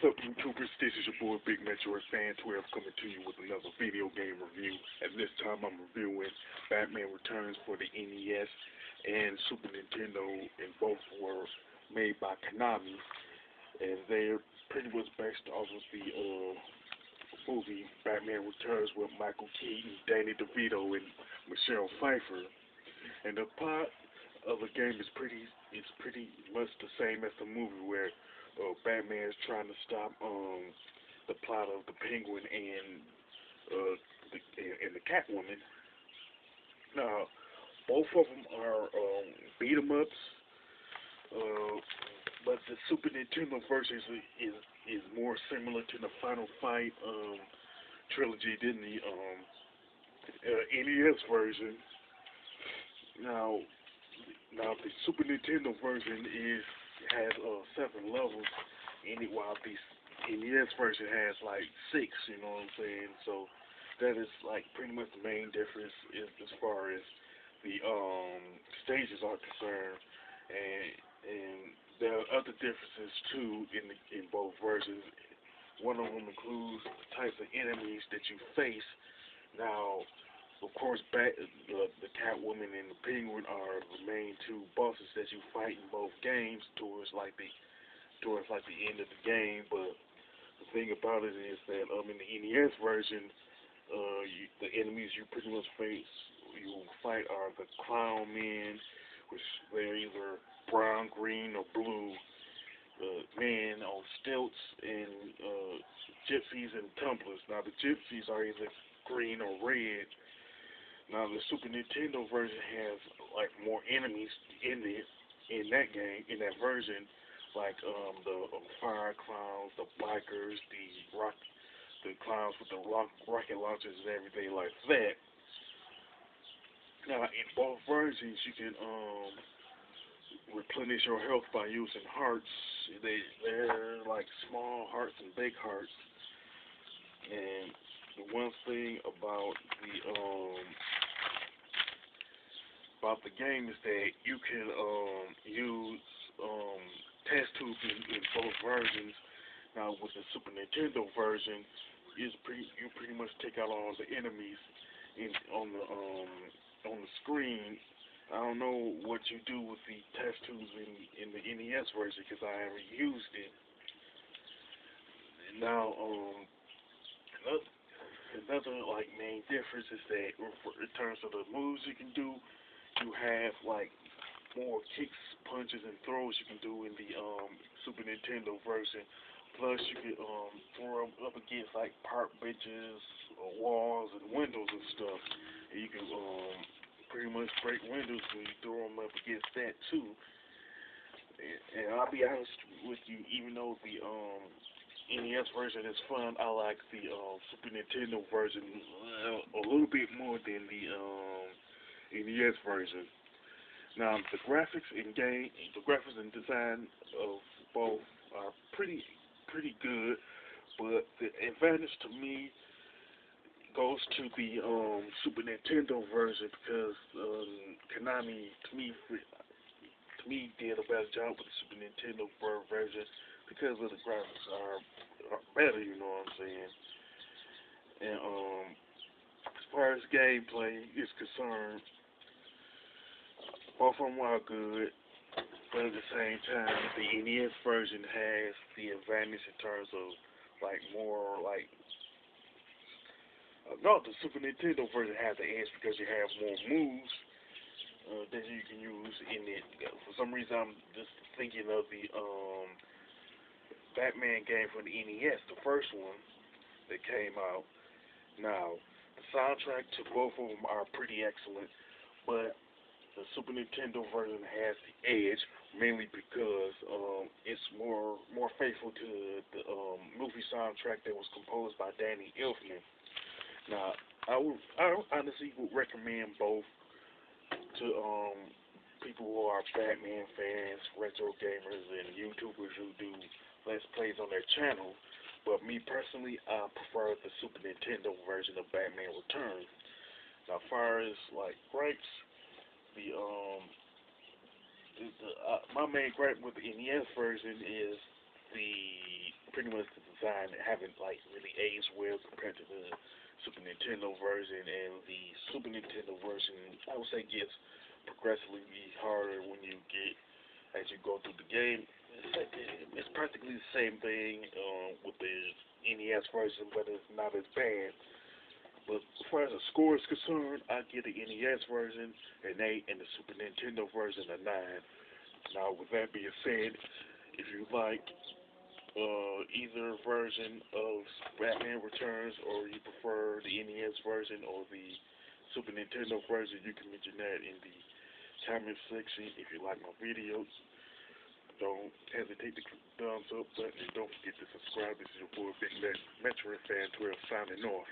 What's up, YouTubers? This is your boy Big Metro Fan 12 coming to you with another video game review. At this time, I'm reviewing Batman Returns for the NES and Super Nintendo, and both were made by Konami, and they're pretty much based off of the movie Batman Returns with Michael Keaton, Danny DeVito, and Michelle Pfeiffer. And the plot of the game is pretty much the same as the movie, where Batman is trying to stop the plot of the Penguin and the Catwoman. Now, both of them are beat 'em ups, but the Super Nintendo version is more similar to the Final Fight trilogy than the NES version. Now the Super Nintendo version has 7 levels in it, while the NES version has like 6. You know what I'm saying? So that is like pretty much the main difference as far as the stages are concerned, and there are other differences too in both versions. One of them includes the types of enemies that you face. Now, of course, the Catwoman and the Penguin are the main two bosses that you fight in both games towards like the end of the game. But the thing about it is that in the NES version, the enemies you pretty much you fight are the Clown Men, which they're either brown, green, or blue. Men on stilts, and gypsies and tumblers. Now the gypsies are either green or red. Now the Super Nintendo version has like more enemies in that version, like the fire clowns, the bikers, the clowns with the rocket launchers and everything like that. Now in both versions you can replenish your health by using hearts. They're like small hearts and big hearts. And the one thing about the game is that you can use test tubes in both versions. Now with the Super Nintendo version, you pretty much take out all the enemies on the screen. I don't know what you do with the test tubes in the NES version, because I haven't used it. Now, another like main difference is that in terms of the moves you can do, you have like more kicks, punches, and throws you can do in the Super Nintendo version. Plus, you can throw them up against like park benches, walls, and windows and stuff. And you can pretty much break windows when you throw them up against that too. And I'll be honest with you, even though the NES version is fun, I like the Super Nintendo version a little bit more than the NES version. Now the graphics and design of both are pretty good, but the advantage to me goes to the Super Nintendo version, because Konami to me did a better job with the Super Nintendo version, because of the graphics are better. You know what I'm saying? And as far as gameplay is concerned, both of them are good, but at the same time, the NES version has the advantage in terms of like more like. No, the Super Nintendo version has the edge because you have more moves that you can use in it. For some reason, I'm just thinking of the Batman game for the NES, the first one that came out. Now, the soundtrack to both of them are pretty excellent, but the Super Nintendo version has the edge, mainly because it's more faithful to the movie soundtrack that was composed by Danny Elfman. Now, I honestly would recommend both to people who are Batman fans, retro gamers, and YouTubers who do Let's Plays on their channel. But me personally, I prefer the Super Nintendo version of Batman Returns. Now, as far as like gripes, my main gripe with the NES version is the pretty much the design haven't like really aged well compared to the Super Nintendo version, and the Super Nintendo version I would say gets progressively harder when you get as you go through the game. It's practically the same thing with the NES version, but it's not as bad. But as far as the score is concerned, I get the NES version an 8 and the Super Nintendo version a 9. Now, with that being said, if you like either version of Batman Returns or you prefer the NES version or the Super Nintendo version, you can mention that in the comment section. If you like my videos, don't hesitate to click the thumbs up button and don't forget to subscribe. This is your boy Big Metroid Fan 12 signing off.